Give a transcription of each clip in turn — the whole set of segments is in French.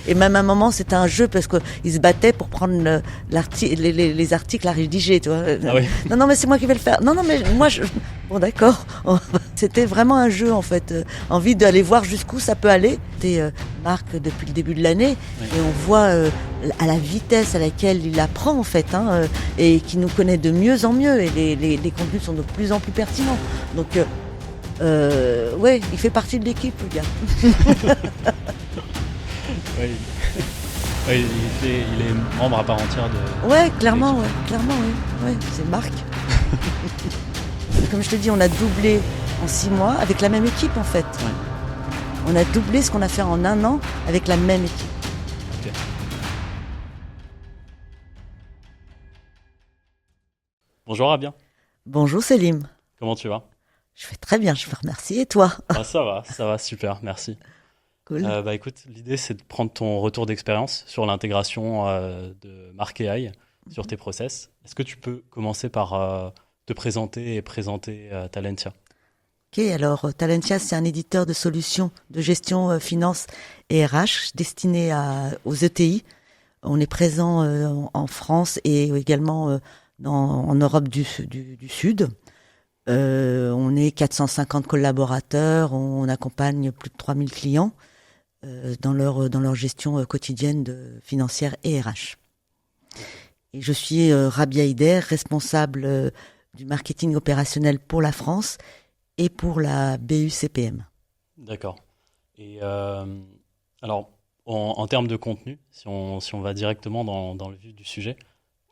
Et même à un moment, c'était un jeu parce qu'ils se battaient pour prendre les articles à rédiger, tu vois. Ah oui. Non, mais c'est moi qui vais le faire. Non, mais moi, bon, d'accord. C'était vraiment un jeu, en fait. Envie d'aller voir jusqu'où ça peut aller. C'était Marc depuis le début de l'année. Oui. Et on voit à la vitesse à laquelle il apprend, en fait, et qui nous connaît de mieux en mieux. Et les contenus sont de plus en plus pertinents. Donc, ouais, il fait partie de l'équipe, le gars. Oui. Oui, il est membre à part entière de... Ouais, clairement, oui. Ouais, c'est Marc. Comme je te dis, on a doublé en 6 mois avec la même équipe, en fait. Ouais. On a doublé ce qu'on a fait en 1 an avec la même équipe. Ok. Bonjour Abien. Bonjour Selim. Comment tu vas? Je vais très bien, je vous remercie. Et toi? Ça va, super, merci. Cool. Écoute, l'idée c'est de prendre ton retour d'expérience sur l'intégration de Marc AI sur tes process. Est-ce que tu peux commencer par te présenter et présenter Talentia? Ok, alors Talentia, c'est un éditeur de solutions de gestion finance et RH destiné aux ETI. On est présent en France et également en Europe du Sud. On est 450 collaborateurs, on accompagne plus de 3000 clients dans leur gestion quotidienne financière et RH. Et je suis Rabia Haider, responsable du marketing opérationnel pour la France et pour la BU CPM. D'accord. Et alors, en termes de contenu, si on va directement dans le vif du sujet,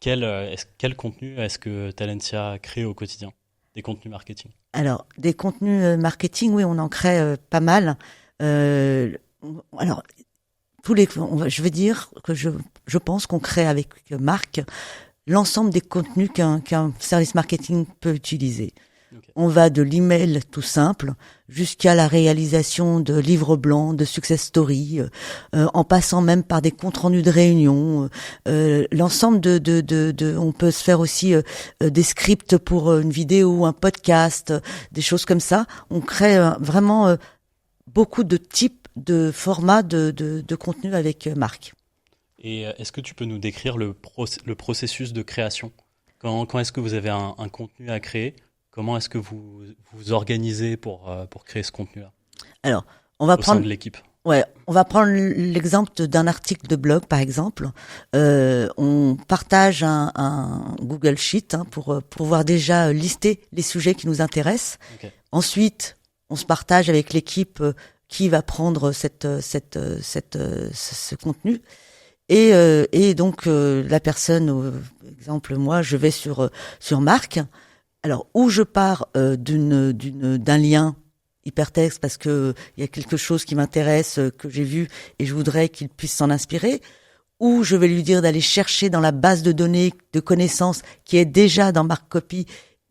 quel contenu est-ce que Talentia crée au quotidien? Des contenus marketing? Alors, des contenus marketing, oui, on en crée pas mal. Alors, je veux dire que je pense qu'on crée avec Marc l'ensemble des contenus qu'un service marketing peut utiliser. Okay. On va de l'email tout simple jusqu'à la réalisation de livres blancs, de success stories, en passant même par des comptes rendus de réunions. L'ensemble on peut se faire aussi des scripts pour une vidéo, un podcast, des choses comme ça. On crée vraiment beaucoup de types de formats de contenu avec Marc. Et est-ce que tu peux nous décrire le processus de création? Quand est-ce que vous avez un contenu à créer? Comment est-ce que vous vous organisez pour créer ce contenu-là? Alors, on va prendre sein de l'équipe. Ouais, on va prendre l'exemple d'un article de blog, par exemple. On partage un Google Sheet pour pouvoir déjà lister les sujets qui nous intéressent. Okay. Ensuite, on se partage avec l'équipe qui va prendre ce contenu. Et donc la personne, exemple moi, je vais sur Marc. Alors où je pars d'un lien hypertexte parce que il y a quelque chose qui m'intéresse que j'ai vu et je voudrais qu'il puisse s'en inspirer, ou je vais lui dire d'aller chercher dans la base de données de connaissances qui est déjà dans Marc Copy.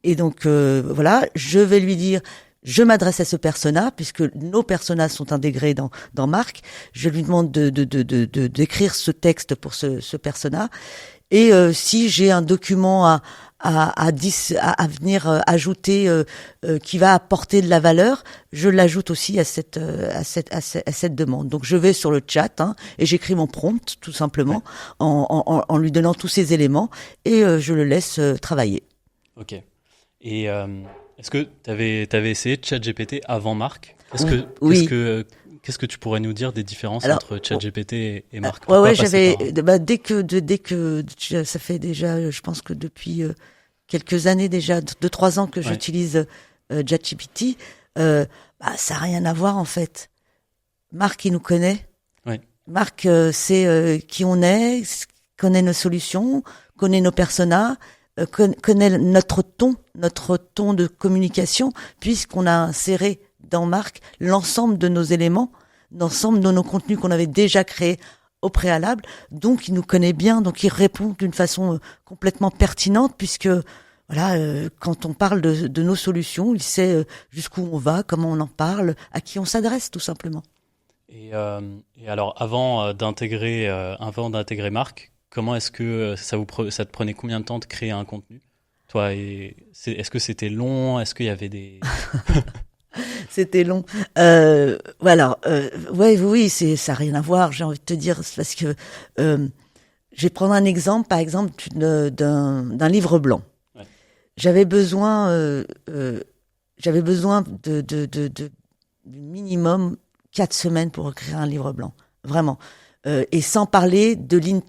Et donc voilà, je vais lui dire je m'adresse à ce persona puisque nos personas sont intégrés dans Marc. Je lui demande d'écrire ce texte pour ce persona. Et si j'ai un document à venir ajouter qui va apporter de la valeur, je l'ajoute aussi à cette demande. Donc je vais sur le chat et j'écris mon prompt tout simplement en lui donnant tous ces éléments et je le laisse travailler. Ok. Et est-ce que tu avais essayé ChatGPT avant Marc? Qu'est-ce que tu pourrais nous dire des différences entre ChatGPT et Marc? Ouais, j'avais dès que ça fait déjà, je pense que depuis quelques années déjà, 2-3 ans que j'utilise ChatGPT, ça n'a rien à voir en fait. Marc, il nous connaît. Ouais. Marc sait qui on est, connaît nos solutions, connaît nos personas, connaît notre ton de communication, puisqu'on a inséré dans Marc l'ensemble de nos éléments, l'ensemble de nos contenus qu'on avait déjà créés au préalable. Donc, il nous connaît bien, donc il répond d'une façon complètement pertinente, puisque voilà, quand on parle de nos solutions, il sait jusqu'où on va, comment on en parle, à qui on s'adresse, tout simplement. Et alors, avant d'intégrer Marc, comment est-ce que ça te prenait combien de temps de créer un contenu? Toi, est-ce que c'était long? Est-ce qu'il y avait des... C'était long. Voilà. Ouais, oui, ça n'a rien à voir. J'ai envie de te dire, c'est parce que je vais prendre un exemple, par exemple, d'un livre blanc. Ouais. J'avais besoin, de minimum 4 semaines pour écrire un livre blanc, vraiment. Et sans parler d'une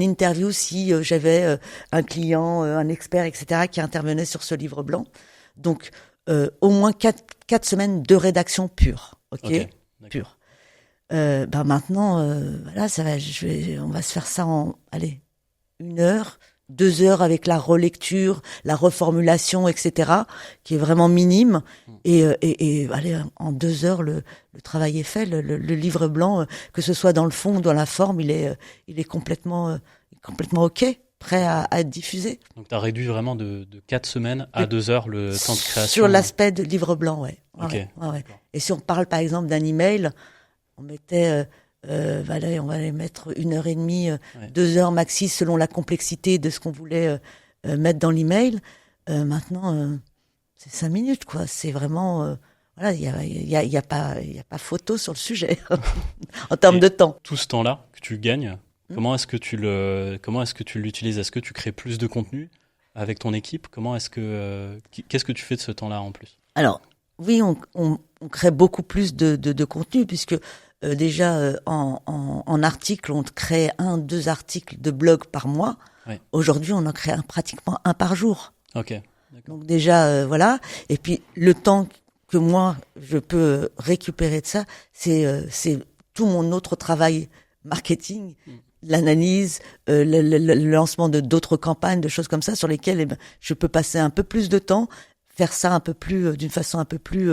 interview si j'avais un client, un expert, etc., qui intervenait sur ce livre blanc. Donc, au moins 4 semaines de rédaction pure, ok, pure. Maintenant, voilà, on va se faire ça en, allez, 1 heure, 2 heures avec la relecture, la reformulation, etc., qui est vraiment minime. Et allez, en 2 heures, le travail est fait. Le livre blanc, que ce soit dans le fond ou dans la forme, il est complètement OK, prêt à être diffusé. Donc, tu as réduit vraiment de 4 semaines à 2 heures le temps de création. Sur l'aspect de livre blanc, ouais. Okay. Ouais. Et si on parle, par exemple, d'un email, on mettait... voilà, on va les mettre 1h30, 2 heures maxi selon la complexité de ce qu'on voulait mettre dans l'email. Maintenant, c'est 5 minutes, quoi. C'est vraiment, voilà, il y a pas photo sur le sujet en termes de temps. Tout ce temps-là que tu gagnes, comment est-ce que tu l'utilises? Est-ce que tu crées plus de contenu avec ton équipe? Qu'est-ce que tu fais de ce temps-là en plus? Alors, oui, on crée beaucoup plus de contenu puisque déjà, en article, on crée 1-2 articles de blog par mois. Ouais. Aujourd'hui, on en crée pratiquement 1 par jour. Ok. Donc déjà, voilà. Et puis, le temps que moi, je peux récupérer de ça, c'est tout mon autre travail marketing, l'analyse, le lancement d'autres campagnes, de choses comme ça, sur lesquelles je peux passer un peu plus de temps, faire ça un peu plus, d'une façon un peu plus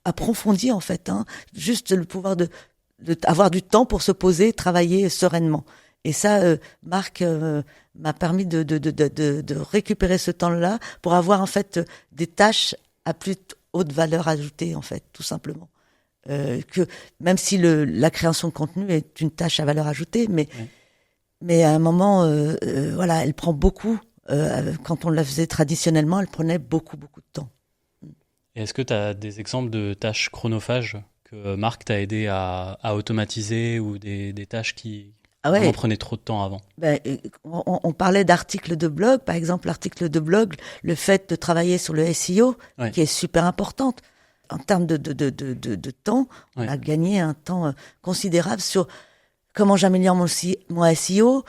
approfondi en fait, hein. Juste le pouvoir de avoir du temps pour se poser, travailler sereinement. Et ça, Marc m'a permis de récupérer ce temps-là pour avoir en fait des tâches à plus haute valeur ajoutée en fait, tout simplement. Que même si la création de contenu est une tâche à valeur ajoutée, mais à un moment, voilà, elle prend beaucoup. Quand on la faisait traditionnellement, elle prenait beaucoup de temps. Et est-ce que tu as des exemples de tâches chronophages que Marc t'a aidé à automatiser ou des tâches qui vraiment prenaient trop de temps avant? On parlait d'articles de blog, par exemple, l'article de blog, le fait de travailler sur le SEO, qui est super importante. En termes de temps, on a gagné un temps considérable sur comment j'améliore mon SEO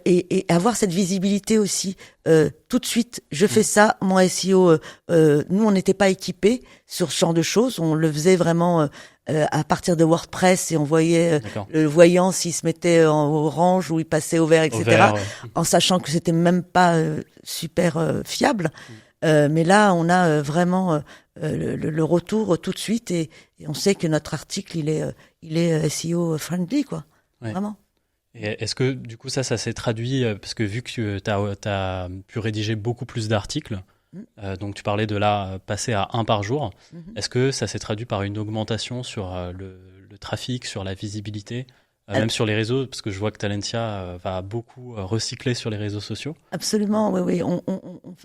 et avoir cette visibilité aussi. Tout de suite, je fais ça, mon SEO. Nous, on n'était pas équipés sur ce genre de choses. On le faisait vraiment à partir de WordPress et on voyait le voyant s'il se mettait en orange ou il passait au vert, etc. En sachant que c'était même pas super fiable. Mais là, on a vraiment le retour tout de suite et on sait que notre article, il est SEO friendly, quoi. Ouais. Vraiment. Et est-ce que du coup ça s'est traduit, parce que vu que tu as pu rédiger beaucoup plus d'articles, donc tu parlais de là passer à 1 par jour, est-ce que ça s'est traduit par une augmentation sur le trafic, sur la visibilité, même sur les réseaux, parce que je vois que Talentia va beaucoup recycler sur les réseaux sociaux? Absolument, oui.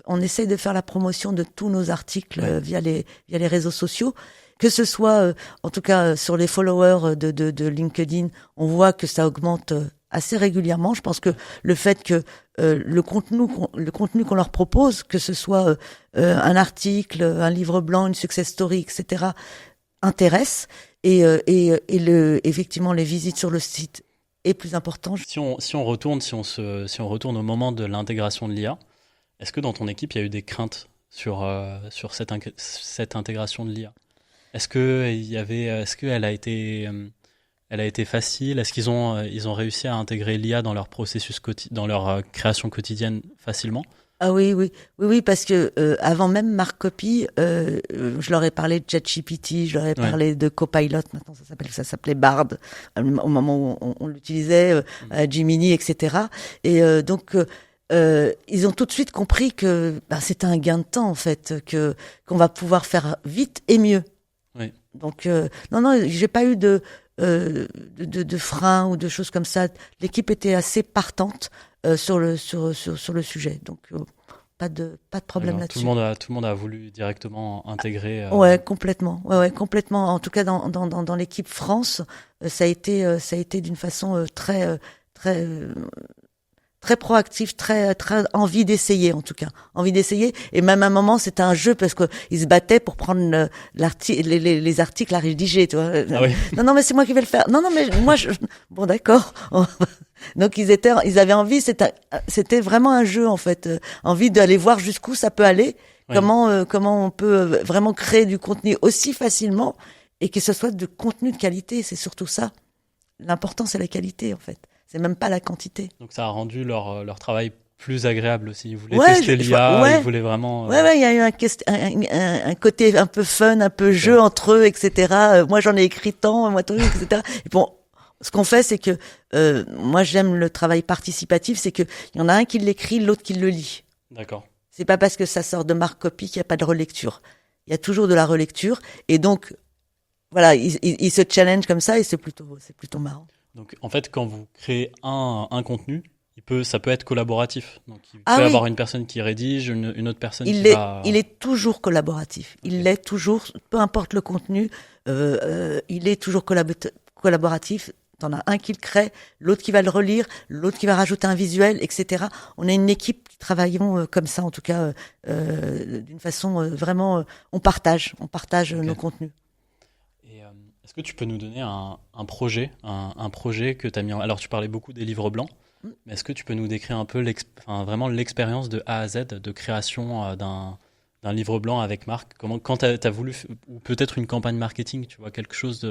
On essaie de faire la promotion de tous nos articles via les réseaux sociaux. Que ce soit, en tout cas, sur les followers de LinkedIn, on voit que ça augmente assez régulièrement. Je pense que le fait que le contenu qu'on leur propose, que ce soit un article, un livre blanc, une success story, etc., intéresse et effectivement les visites sur le site est plus important. Si on retourne au moment de l'intégration de l'IA, est-ce que dans ton équipe il y a eu des craintes sur cette intégration de l'IA? Est-ce qu'elle a été facile? Est-ce qu'ils ont réussi à intégrer l'IA dans leur processus dans leur création quotidienne facilement? Ah oui, parce que avant même Marc Copy, je leur ai parlé de ChatGPT, je leur ai parlé de Copilot. Maintenant, ça s'appelait Bard au moment où on l'utilisait, Gemini, etc. Et donc ils ont tout de suite compris que c'était un gain de temps en fait, qu'on va pouvoir faire vite et mieux. Oui. Donc non, j'ai pas eu de frein ou de choses comme ça. L'équipe était assez partante sur le sujet. Donc pas de problème là-dessus. Tout le monde a voulu directement intégrer. Ouais, complètement. Ouais, complètement. En tout cas, dans l'équipe France, ça a été d'une façon très proactif, très envie d'essayer en tout cas, envie d'essayer. Et même à un moment, c'était un jeu parce que ils se battaient pour prendre les articles à rédiger, tu vois. Ah oui. Non, mais c'est moi qui vais le faire. Non, mais moi, bon, d'accord. Donc ils avaient envie. C'était vraiment un jeu en fait, envie d'aller voir jusqu'où ça peut aller, Oui. comment on peut vraiment créer du contenu aussi facilement et que ce soit de contenu de qualité. C'est surtout ça. L'important, c'est la qualité en fait. C'est même pas la quantité. Donc ça a rendu leur travail plus agréable aussi. Ils voulaient Ouais, tester l'IA, ouais. ils voulaient vraiment... Ouais, il y a eu un côté un peu fun, un peu jeu entre eux, etc. Moi, j'en ai écrit tant, moi, tout, etc. Et bon, ce qu'on fait, c'est que moi, j'aime le travail participatif, c'est que il y en a un qui l'écrit, l'autre qui le lit. D'accord. C'est pas parce que ça sort de Marc Copy qu'il n'y a pas de relecture. Il y a toujours de la relecture, et donc voilà, ils se challenge comme ça, et c'est plutôt marrant. Donc en fait, quand vous créez un contenu, ça peut être collaboratif. Donc il peut y oui. avoir une personne qui rédige, une autre personne il est toujours collaboratif. Il l'est toujours, peu importe le contenu, il est toujours collaboratif. T'en as un qui le crée, l'autre qui va le relire, l'autre qui va rajouter un visuel, etc. On est une équipe qui travaillons comme ça, en tout cas, d'une façon vraiment, on partage Okay. nos contenus. Et est-ce que tu peux nous donner un projet que tu as mis en... Alors tu parlais beaucoup des livres blancs, mais est-ce que tu peux nous décrire un peu vraiment l'expérience de A à Z de création d'un livre blanc avec Marc? Quand tu as voulu, ou peut-être une campagne marketing, tu vois, quelque chose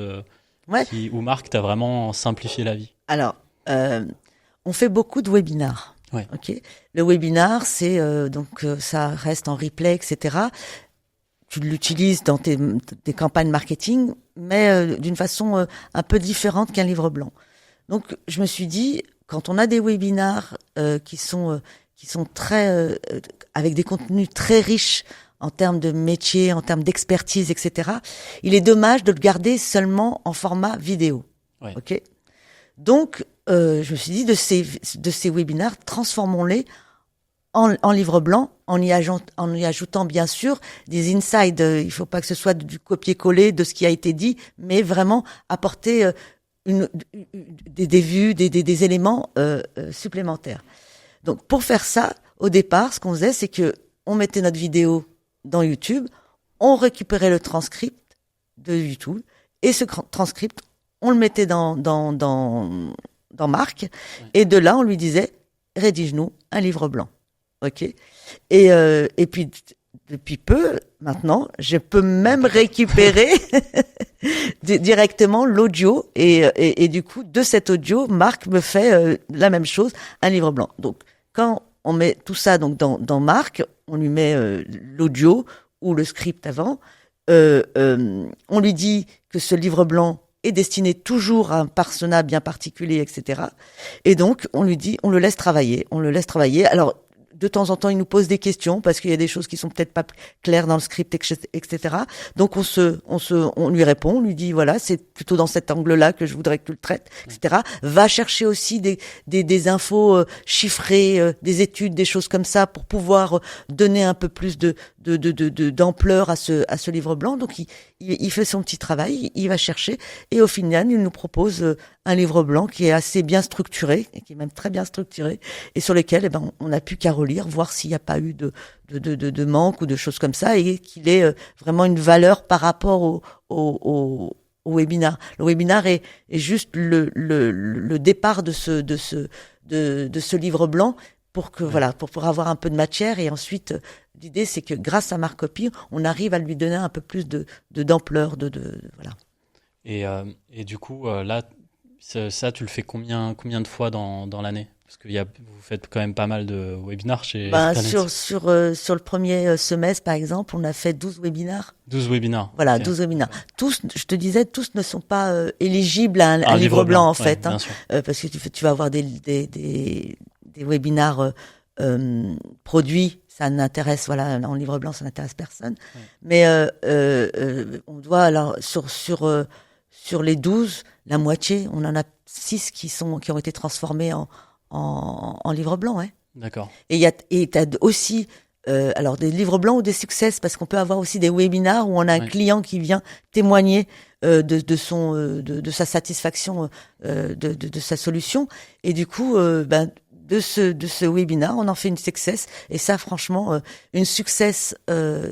où Marc t'a vraiment simplifié la vie? Alors, on fait beaucoup de webinars. Ouais. Okay. Le webinar, c'est ça reste en replay, etc. Tu l'utilises dans tes campagnes marketing, mais d'une façon un peu différente qu'un livre blanc. Donc, je me suis dit, quand on a des webinars qui sont très avec des contenus très riches en termes de métier, en termes d'expertise, etc., il est dommage de le garder seulement en format vidéo. Ouais. Ok. Donc, je me suis dit, de ces webinars, transformons-les en livre blanc, en y ajoutant bien sûr des insides. Il faut pas que ce soit du copier-coller de ce qui a été dit, mais vraiment apporter des vues, des éléments supplémentaires. Donc, pour faire ça, au départ, ce qu'on faisait, c'est que on mettait notre vidéo dans YouTube, on récupérait le transcript de YouTube, et ce transcript, on le mettait dans Marc, ouais. Et de là, on lui disait, rédige-nous un livre blanc. Ok. Et puis, depuis peu, maintenant, je peux même récupérer directement l'audio, et du coup, de cet audio, Marc me fait la même chose, un livre blanc. Donc, quand on met tout ça donc dans Marc, on lui met l'audio ou le script avant, on lui dit que ce livre blanc est destiné toujours à un persona bien particulier, etc. Et donc, on le laisse travailler. Alors, de temps en temps, il nous pose des questions parce qu'il y a des choses qui sont peut-être pas claires dans le script, etc. Donc, on lui répond, on lui dit, voilà, c'est plutôt dans cet angle-là que je voudrais que tu le traites, etc. Va chercher aussi des infos chiffrées, des études, des choses comme ça pour pouvoir donner un peu plus d'ampleur à ce livre blanc. Donc, il fait son petit travail, il va chercher, et au final, il nous propose un livre blanc qui est assez bien structuré, et qui est même très bien structuré, et sur lequel, on n'a plus qu'à relire, voir s'il n'y a pas eu de manque ou de choses comme ça, et qu'il est vraiment une valeur par rapport au webinar. Le webinar est juste le départ de ce livre blanc, pour avoir un peu de matière, et ensuite, l'idée, c'est que grâce à Marc Copy, on arrive à lui donner un peu plus d'ampleur, voilà. Et du coup, là, ça, tu le fais combien de fois dans l'année? Parce que vous faites quand même pas mal de webinars chez Talentia. Sur le premier semestre, par exemple, on a fait 12 webinars. 12 webinars. Voilà, okay. 12 webinars. Tous, je te disais, tous ne sont pas éligibles à un livre blanc, en fait. Ouais, hein, parce que tu vas avoir des webinars produits. Ça n'intéresse, en livre blanc, ça n'intéresse personne. Ouais. Mais on doit, alors, sur les 12, la moitié, on en a 6 qui ont été transformés en livre blanc. Ouais. D'accord. Et t'as aussi alors des livres blancs ou des success, parce qu'on peut avoir aussi des webinars où on a un Ouais. client qui vient témoigner de sa satisfaction de sa solution, et du coup de ce webinar on en fait une success, et ça franchement une success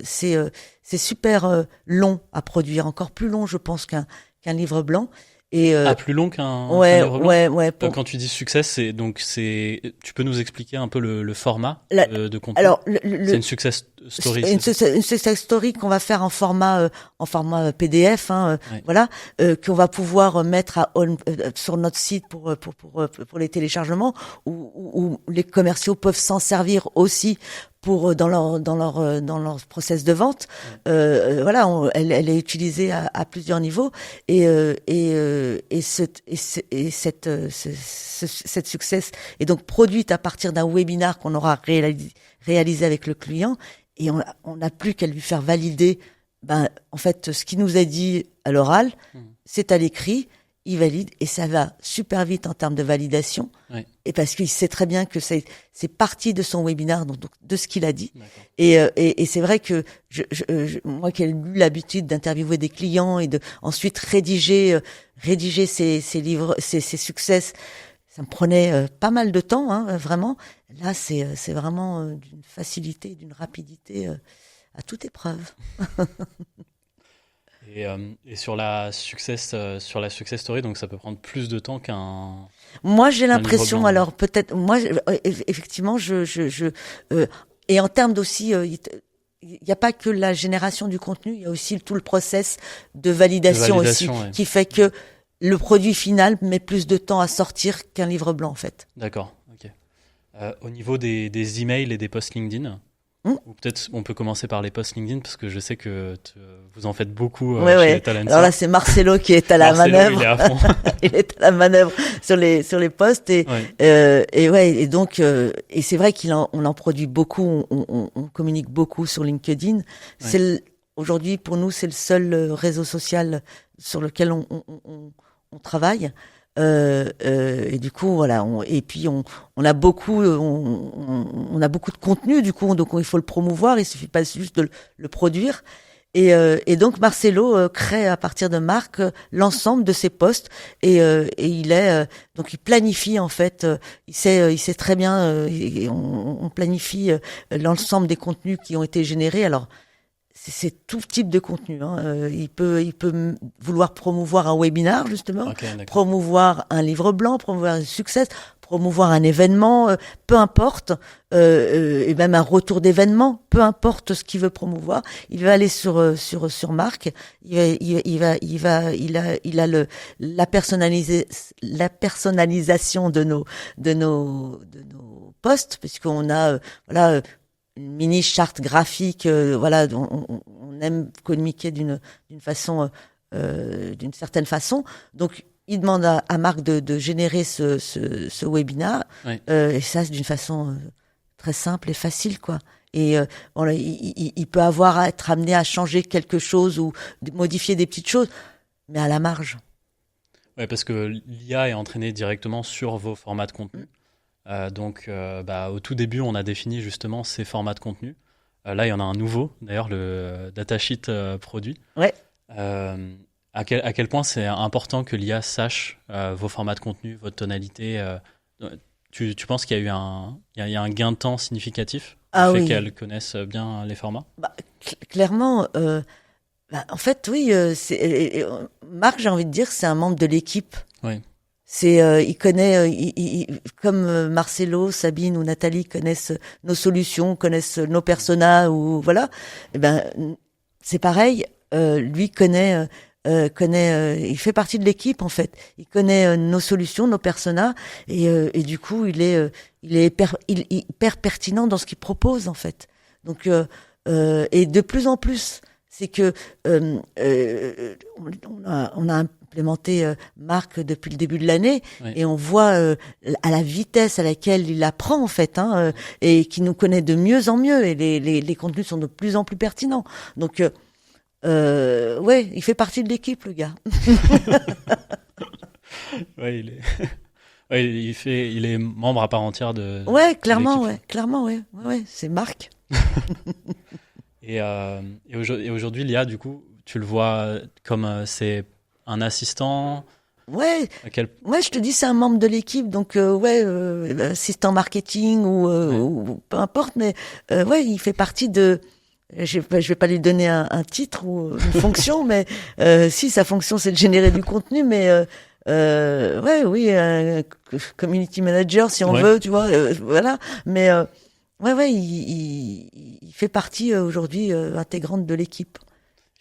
c'est super long à produire, encore plus long je pense qu'un livre blanc, et Plus long qu'un ouais livre blanc? ouais Quand tu dis succès, tu peux nous expliquer un peu le format la- de contenu? alors C'est une success story, une c'est ça? success story qu'on va faire en format PDF, hein, Ouais. voilà, qu'on va pouvoir mettre sur notre site pour les téléchargements, où les commerciaux peuvent s'en servir aussi pour dans leur process de vente. Voilà, elle est utilisée à plusieurs niveaux, cette success est donc produite à partir d'un webinar qu'on aura réalisé avec le client, et on n'a plus qu'à lui faire valider, en fait, ce qu'il nous a dit à l'oral, c'est à l'écrit, il valide, et ça va super vite en termes de validation, Ouais. et parce qu'il sait très bien que c'est parti de son webinaire, donc de ce qu'il a dit. D'accord. Et c'est vrai que moi qui ai eu l'habitude d'interviewer des clients et de ensuite rédiger ces livres, ces success, ça me prenait pas mal de temps, hein, vraiment. Là, c'est vraiment d'une facilité, d'une rapidité à toute épreuve. Et sur la success story, donc ça peut prendre plus de temps Moi, j'ai qu'un livre l'impression, blanc. alors peut-être, moi, effectivement, et en termes d'aussi, il n'y a pas que la génération du contenu, il y a aussi tout le process de validation aussi, Ouais. qui fait que le produit final met plus de temps à sortir qu'un livre blanc, en fait. D'accord, ok. Au niveau des emails et des posts LinkedIn, ou peut-être on peut commencer par les posts LinkedIn, parce que je sais que vous en faites beaucoup Ouais, chez ouais. les Talentia. Alors là, c'est Marcelo qui est à la Marcelo, manœuvre. il est à fond. Il est à la manœuvre sur les postes, Ouais. et donc et c'est vrai on en produit beaucoup, on communique beaucoup sur LinkedIn. Aujourd'hui pour nous c'est le seul réseau social sur lequel on travaille. Et du coup voilà, et puis on a beaucoup on a beaucoup de contenu, du coup donc il faut le promouvoir, il suffit pas juste de le produire. Et donc Marcelo crée à partir de Marc l'ensemble de ses postes, et donc il planifie en fait, il sait très bien, et on planifie l'ensemble des contenus qui ont été générés. Alors c'est tout type de contenu, hein. Il peut vouloir promouvoir un webinar justement, Ok, d'accord. promouvoir un livre blanc, promouvoir un succès, promouvoir un événement, peu importe, et même un retour d'événement, peu importe ce qu'il veut promouvoir, il va aller sur Marc, il a la personnalisation de nos posts, puisqu'on a voilà une mini charte graphique, voilà, on aime communiquer d'une certaine façon. Donc, il demande à Marc de générer ce webinar, Ouais. et ça, c'est d'une façon très simple et facile, quoi. Et voilà, il peut être amené à changer quelque chose ou modifier des petites choses, mais à la marge. Ouais, parce que l'IA est entraînée directement sur vos formats de contenu. Donc, au tout début, on a défini justement ces formats de contenu. Là, il y en a un nouveau, d'ailleurs, le datasheet produit. Ouais. À quel point c'est important que l'IA sache vos formats de contenu, votre tonalité. Tu penses qu'il y a eu il y a un gain de temps significatif du fait Oui. qu'elle connaisse bien les formats? Clairement, en fait, oui, Marc, j'ai envie de dire, c'est un membre de l'équipe. Oui. Il connaît, comme Marcelo, Sabine ou Nathalie connaissent nos solutions, connaissent nos personas, ou voilà. Eh ben, c'est pareil. Lui connaît, il fait partie de l'équipe en fait. Il connaît nos solutions, nos personas, et du coup, il est hyper pertinent dans ce qu'il propose en fait. Donc, et de plus en plus, c'est que on a implémenté Marc depuis le début de l'année, Oui. et on voit à la vitesse à laquelle il apprend en fait, hein, et qui nous connaît de mieux en mieux, et les contenus sont de plus en plus pertinents. Donc ouais, il fait partie de l'équipe, le gars. Ouais, il est membre à part entière de Ouais, clairement, l'équipe. ouais, clairement, ouais, c'est Marc. Et aujourd'hui, l'IA, du coup, tu le vois comme c'est un assistant. Ouais, ouais, je te dis, c'est un membre de l'équipe, donc assistant marketing ou peu importe, mais ouais, il fait partie de. Je vais pas lui donner un titre ou une fonction, mais si sa fonction c'est de générer du contenu, mais ouais, oui, community manager si on veut, tu vois, voilà. Mais ouais, il fait partie aujourd'hui intégrante de l'équipe.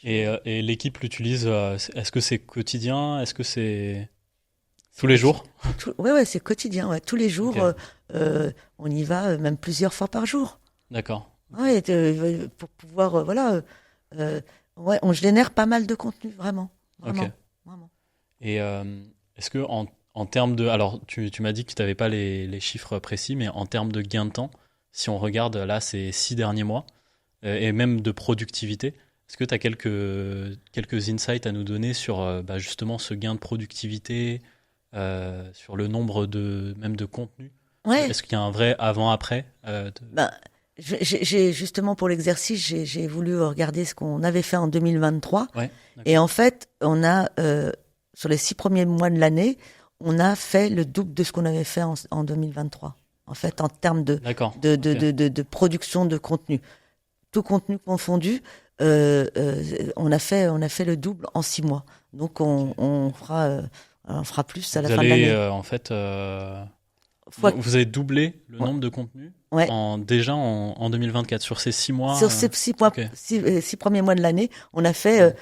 Et l'équipe l'utilise, est-ce que c'est quotidien? Est-ce que c'est tous les jours? Ouais, c'est quotidien. Ouais. Tous les jours, on y va, même plusieurs fois par jour. D'accord. Ouais, pour pouvoir, ouais, on génère pas mal de contenu, vraiment. Vraiment. Ok. Vraiment. Et est-ce que en termes de... Alors, tu m'as dit que tu n'avais pas les chiffres précis, mais en termes de gain de temps, si on regarde là ces 6 derniers mois, et même de productivité, est-ce que tu as quelques insights à nous donner sur justement ce gain de productivité, sur le nombre même de contenus? Ouais. Est-ce qu'il y a un vrai avant-après Ben, j'ai justement pour l'exercice, j'ai voulu regarder ce qu'on avait fait en 2023. Ouais, et en fait, on a, sur les 6 premiers mois de l'année, on a fait le double de ce qu'on avait fait en 2023. En fait, en termes de production de contenu. Tout contenu confondu, on a fait le double en 6 mois. Donc on fera plus à la fin de l'année. En fait, vous avez doublé le nombre de contenus déjà en 2024 sur ces 6 mois. Sur ces 6 premiers mois de l'année, on a fait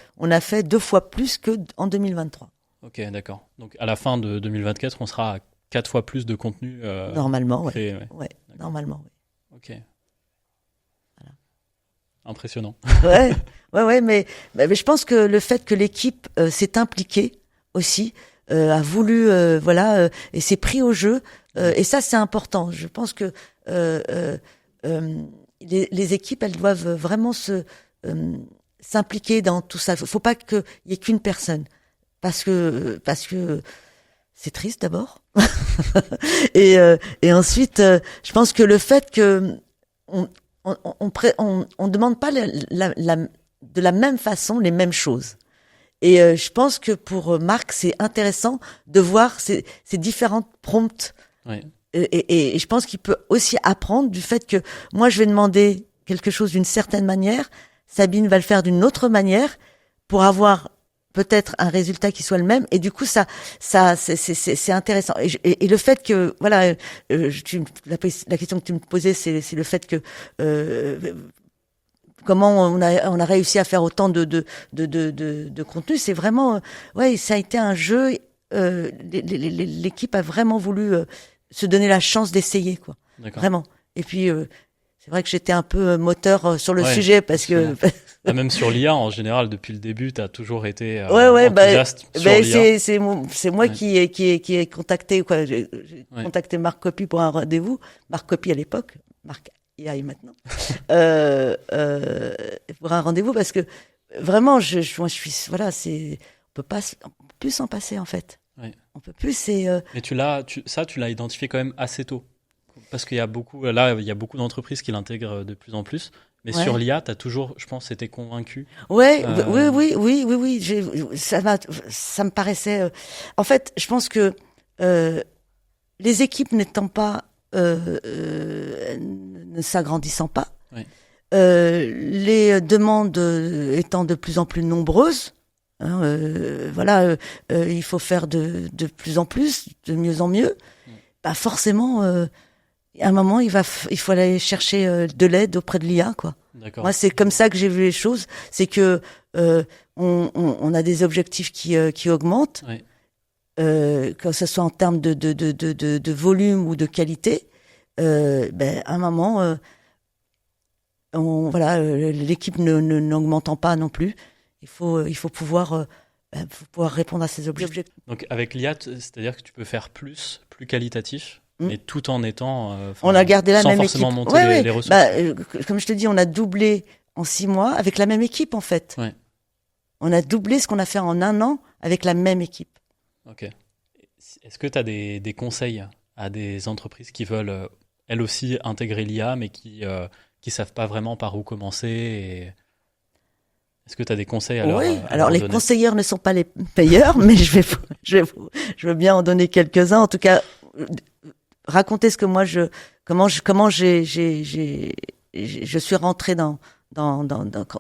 2 fois plus que en 2023. Ok, d'accord. Donc à la fin de 2024, on sera à 4 fois plus de contenu normalement, créé. Ouais, normalement, oui. Ok. Voilà. Impressionnant. Ouais, mais je pense que le fait que l'équipe s'est impliquée aussi, a voulu, et s'est pris au jeu, et ça c'est important. Je pense que les équipes, elles doivent vraiment s'impliquer dans tout ça. Faut pas qu'il y ait qu'une personne, parce que c'est triste d'abord, et ensuite, je pense que le fait que on demande pas de la même façon les mêmes choses. Et je pense que pour Marc, c'est intéressant de voir ces différentes prompts. Oui. Et je pense qu'il peut aussi apprendre du fait que moi, je vais demander quelque chose d'une certaine manière, Sabine va le faire d'une autre manière pour avoir peut-être un résultat qui soit le même. Et du coup, ça c'est intéressant. Et le fait que, voilà, la question que tu me posais, c'est le fait que comment on a réussi à faire autant de contenu, c'est vraiment, ouais, ça a été un jeu. L'équipe a vraiment voulu se donner la chance d'essayer, quoi. Vraiment. Et puis c'est vrai que j'étais un peu moteur sur le sujet parce que même sur l'IA en général depuis le début, tu as toujours été enthousiaste sur l'IA. C'est moi qui ai contacté, quoi. J'ai contacté Marc Copy pour un rendez-vous. Marc Copy à l'époque, Marc AI maintenant, pour un rendez-vous parce que vraiment je suis, voilà, on peut plus s'en passer en fait. Oui. On peut plus. Mais tu l'as identifié quand même assez tôt, parce qu'il y a beaucoup d'entreprises qui l'intègrent de plus en plus. Mais sur l'IA, tu as toujours, je pense, été convaincu. Oui. Ça me paraissait. En fait, je pense que les équipes n'étant pas, ne s'agrandissant pas, les demandes étant de plus en plus nombreuses, il faut faire de plus en plus, de mieux en mieux. Bah forcément, à un moment, il faut aller chercher de l'aide auprès de l'IA, quoi. D'accord. Moi, c'est comme ça que j'ai vu les choses. C'est que on a des objectifs qui augmentent, que ce soit en termes de volume ou de qualité. À un moment, l'équipe n'augmentant pas non plus, il faut pouvoir répondre à ces objectifs. Donc avec l'IA, c'est-à-dire que tu peux faire plus qualitatif, mais tout en étant on a gardé la même équipe, sans forcément monter les ressources. comme je te dis, on a doublé en 6 mois avec la même équipe en fait. Ouais. On a doublé ce qu'on a fait en 1 an avec la même équipe. Ok. Est-ce que tu as des conseils à des entreprises qui veulent elles aussi intégrer l'IA, mais qui qui savent pas vraiment par où commencer Est-ce que tu as des conseils à Oui, leur alors les donner? conseilleurs ne sont pas les meilleurs, mais je veux bien en donner quelques-uns. En tout cas, raconter ce que moi comment je suis rentrée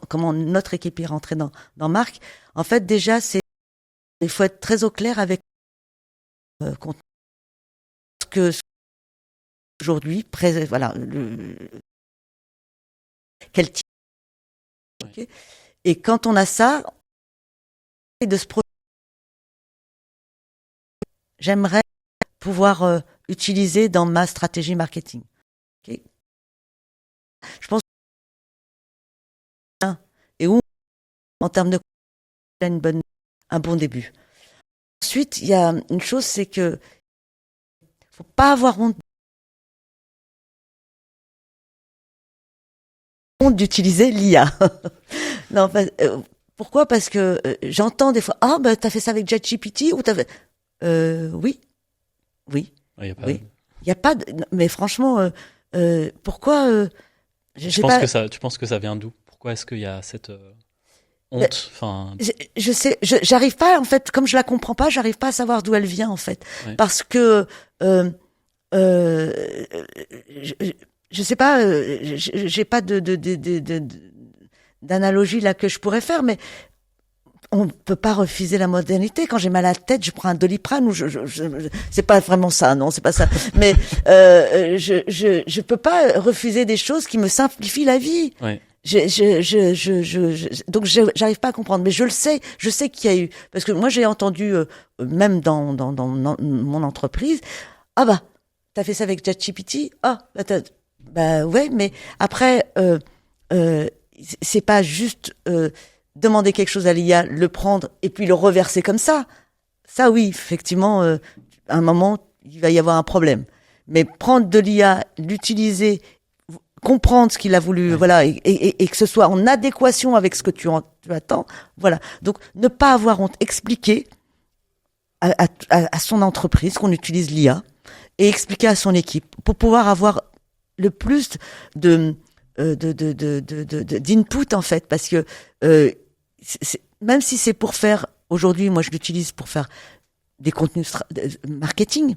comment notre équipe est rentrée dans Marc. En fait, déjà, il faut être très au clair avec ce que aujourd'hui, voilà, quel type. Okay. Et quand on a ça, de se j'aimerais pouvoir utiliser dans ma stratégie marketing. Okay. Je pense et où en termes de un bon début. Ensuite, il y a une chose, c'est que faut pas avoir honte d'utiliser l'IA. Non, pourquoi? Parce que j'entends des fois, ah ben t'as fait ça avec ChatGPT ou t'as fait, oui, oui, oui. Il y a pas de, mais franchement, pourquoi tu penses que ça vient d'où? Pourquoi est-ce qu'il y a cette honte? Enfin, je sais, j'arrive pas en fait, comme je la comprends pas, j'arrive pas à savoir d'où elle vient en fait, parce que je sais pas, j'ai pas d'analogie là que je pourrais faire, mais on peut pas refuser la modernité. Quand j'ai mal à la tête, je prends un Doliprane ou c'est pas vraiment ça, non, c'est pas ça. Mais je peux pas refuser des choses qui me simplifient la vie. Ouais. Donc j'arrive pas à comprendre, mais je sais qu'il y a eu, parce que moi j'ai entendu même dans mon entreprise, ah bah t'as fait ça avec ChatGPT, bah ouais, mais après c'est pas juste demander quelque chose à l'IA, le prendre et puis le reverser comme ça. Ça oui, effectivement, à un moment il va y avoir un problème. Mais prendre de l'IA, l'utiliser, comprendre ce qu'il a voulu, voilà, et que ce soit en adéquation avec ce que tu attends, voilà. Donc, ne pas avoir honte, expliquer à son entreprise qu'on utilise l'IA et expliquer à son équipe pour pouvoir avoir le plus d'input en fait, parce que même si c'est pour faire, aujourd'hui, moi je l'utilise pour faire des contenus marketing,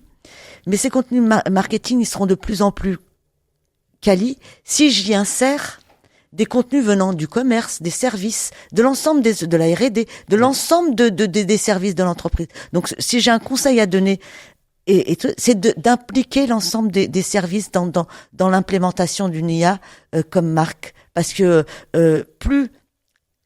mais ces contenus marketing, ils seront de plus en plus quali si j'y insère des contenus venant du commerce, des services, de l'ensemble de la R&D, de l'ensemble des services de l'entreprise. Donc, si j'ai un conseil à donner, c'est d'impliquer l'ensemble des services dans l'implémentation d'une IA comme marque, parce que plus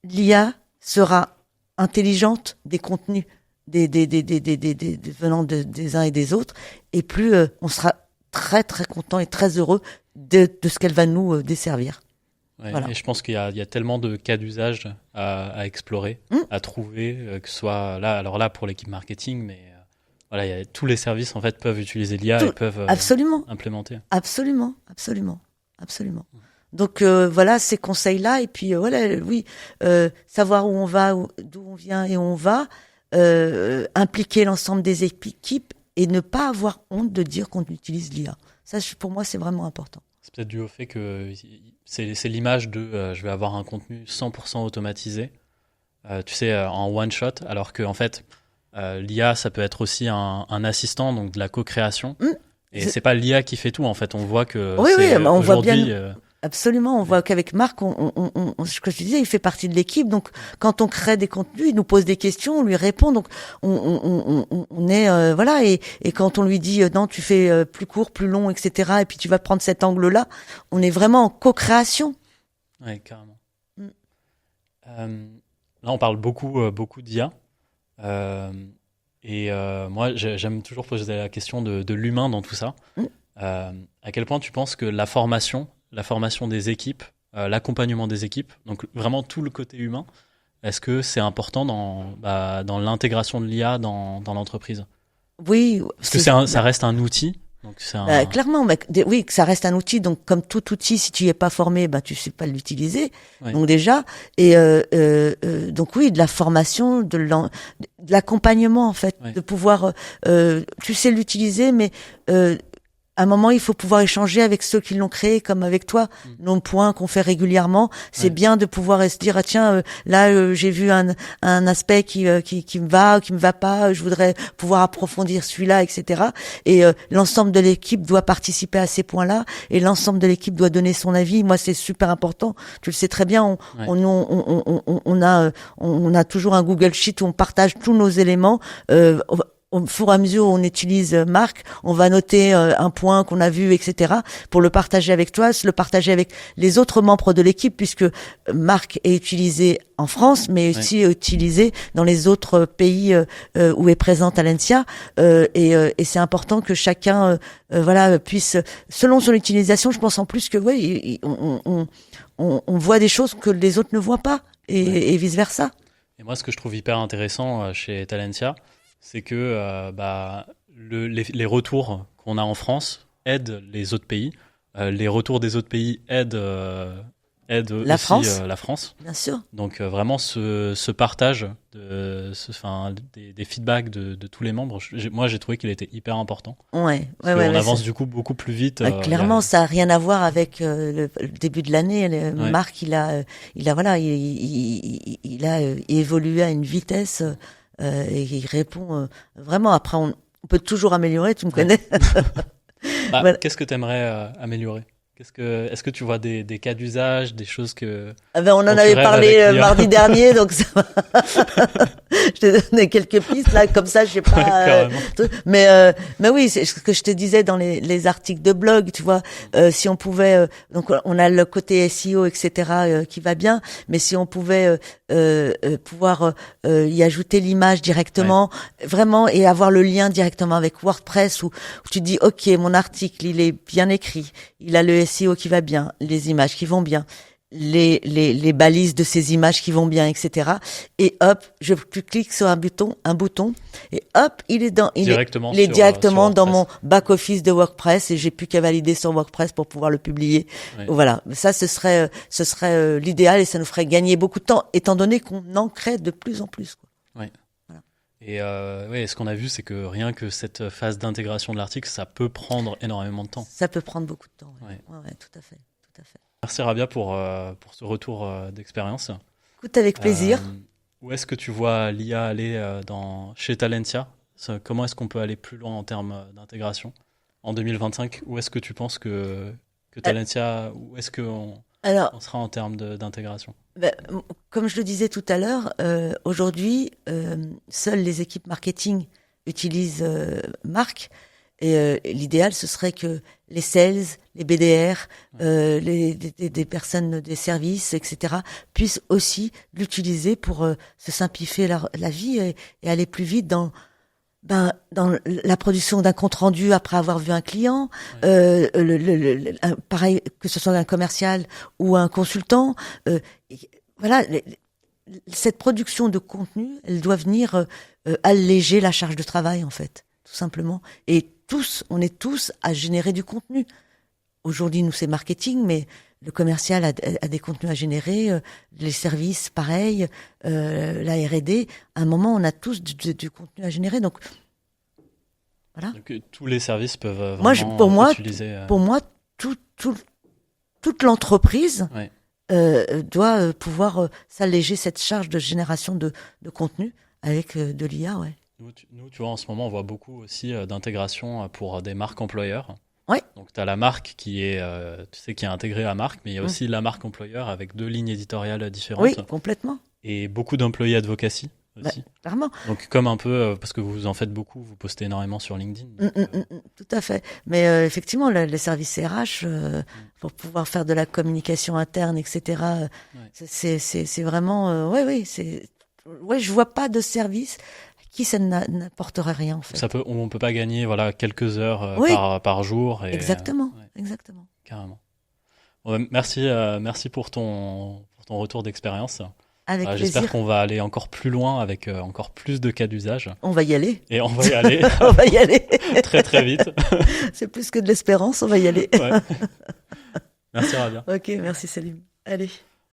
l'IA sera intelligente des contenus venant des uns et des autres, et plus on sera très très content et très heureux de ce qu'elle va nous desservir. Ouais, voilà. Et je pense qu'il y a tellement de cas d'usage à explorer, à trouver, que ce soit là, alors là pour l'équipe marketing, mais voilà, tous les services en fait peuvent utiliser l'IA et peuvent implémenter. Absolument. Donc voilà ces conseils-là, et puis voilà, oui, savoir où on va, d'où on vient et où on va, impliquer l'ensemble des équipes et ne pas avoir honte de dire qu'on utilise l'IA. Ça, pour moi, c'est vraiment important. C'est peut-être dû au fait que c'est l'image de je vais avoir un contenu 100% automatisé, tu sais, en one shot, alors que en fait, l'IA, ça peut être aussi un assistant, donc de la co-création. Et c'est pas l'IA qui fait tout, en fait. On voit que on voit bien. Absolument, on voit qu'avec Marc, ce que je disais, il fait partie de l'équipe. Donc, quand on crée des contenus, il nous pose des questions, on lui répond. Donc, on est voilà. Et quand on lui dit non, tu fais plus court, plus long, etc. Et puis tu vas prendre cet angle-là, on est vraiment en co-création. Ouais, carrément. Là, on parle beaucoup d'IA. Moi, j'aime toujours poser la question de l'humain dans tout ça. À quel point tu penses que la formation des équipes, l'accompagnement des équipes, donc vraiment tout le côté humain, est-ce que c'est important dans l'intégration de l'IA dans l'entreprise? Oui. Parce que ça reste un outil. Donc clairement, oui, que ça reste un outil. Donc, comme tout outil, si tu y es pas formé, tu sais pas l'utiliser. Ouais. Donc déjà, et donc oui, de la formation, de l'accompagnement en fait, ouais. De pouvoir, tu sais l'utiliser, mais à un moment, il faut pouvoir échanger avec ceux qui l'ont créé, comme avec toi, nos points qu'on fait régulièrement. C'est bien de pouvoir se dire, ah, tiens, là, j'ai vu un aspect qui me va pas, je voudrais pouvoir approfondir celui-là, etc. Et l'ensemble de l'équipe doit participer à ces points-là, et l'ensemble de l'équipe doit donner son avis. Moi, c'est super important. Tu le sais très bien, on a toujours un Google Sheet où on partage tous nos éléments. Au fur et à mesure où on utilise Marc, on va noter un point qu'on a vu, etc., pour le partager avec toi, le partager avec les autres membres de l'équipe, puisque Marc est utilisé en France, mais aussi utilisé dans les autres pays où est présente Talentia. Et c'est important que chacun puisse, selon son utilisation, je pense en plus que on voit des choses que les autres ne voient pas, et vice-versa. Et moi, ce que je trouve hyper intéressant chez Talentia, c'est que les retours qu'on a en France aident les autres pays. Les retours des autres pays aident la aussi France. La France. Bien sûr. Donc vraiment ce partage des feedbacks de tous les membres, moi j'ai trouvé qu'il était hyper important. On avance du coup beaucoup plus vite. Clairement, ça a rien à voir avec le début de l'année. Marc, il a évolué à une vitesse. Et il répond vraiment. Après, on peut toujours améliorer, tu me connais. Voilà. Qu'est-ce que tu aimerais améliorer ? Est-ce que tu vois des cas d'usage, des choses que... on en avait parlé mardi dernier, donc ça va. Je t'ai donné quelques pistes, là, comme ça, je sais pas. Mais oui, c'est ce que je te disais dans les articles de blog, tu vois. Si on pouvait, donc on a le côté SEO, etc., qui va bien, mais si on pouvait pouvoir y ajouter l'image directement, vraiment, et avoir le lien directement avec WordPress, où tu dis, ok, mon article, il est bien écrit, il a le SEO qui va bien, les images qui vont bien, les balises de ces images qui vont bien, etc. Et hop, je clique sur un bouton, et hop, il est directement dans mon back office de WordPress, et j'ai plus qu'à valider sur WordPress pour pouvoir le publier. Voilà, ça ce serait l'idéal, et ça nous ferait gagner beaucoup de temps, étant donné qu'on en crée de plus en plus, quoi. Oui. Voilà. Et ce qu'on a vu, c'est que rien que cette phase d'intégration de l'article, ça peut prendre énormément de temps. Ça peut prendre beaucoup de temps. Ouais, tout à fait. Merci Rabia pour ce retour d'expérience. Écoute, avec plaisir. Où est-ce que tu vois l'IA aller chez Talentia ? Comment est-ce qu'on peut aller plus loin en termes d'intégration en 2025 ? Où est-ce que tu penses que Talentia, où est-ce qu'on sera en termes d'intégration ? Comme je le disais tout à l'heure, aujourd'hui, seules les équipes marketing utilisent Marc. Et l'idéal, ce serait que les sales, les BDR, des personnes des services, etc., puissent aussi l'utiliser pour se simplifier la vie et aller plus vite dans la production d'un compte rendu après avoir vu un client, pareil que ce soit un commercial ou un consultant. Voilà, cette production de contenu, elle doit venir alléger la charge de travail, en fait, tout simplement. Et on est tous à générer du contenu. Aujourd'hui, nous, c'est marketing, mais le commercial a des contenus à générer, les services, pareil, la R&D. À un moment, on a tous du contenu à générer. Donc, voilà. Donc, tous les services peuvent vraiment utiliser... Pour moi, toute l'entreprise doit pouvoir s'alléger cette charge de génération de contenu avec de l'IA, ouais. Nous, tu vois, en ce moment, on voit beaucoup aussi d'intégration pour des marques employeurs. Ouais. Donc, tu as la marque qui est intégrée à marque, mais il y a aussi la marque employeur avec 2 lignes éditoriales différentes. Oui, complètement. Et beaucoup d'employés advocacy aussi. Clairement. Donc, comme un peu, parce que vous en faites beaucoup, vous postez énormément sur LinkedIn. Tout à fait. Mais effectivement, les services RH, pour pouvoir faire de la communication interne, etc., c'est vraiment... je vois pas de service qui ça n'apporterait rien, en fait. On peut pas gagner quelques heures par jour. Exactement. Carrément. Bon, merci pour ton retour d'expérience. Avec plaisir. J'espère qu'on va aller encore plus loin avec encore plus de cas d'usage. On va y aller. Et on va y aller. On va y aller. Très très vite. C'est plus que de l'espérance, on va y aller. Merci Rabia. Ok, merci Salim. Allez.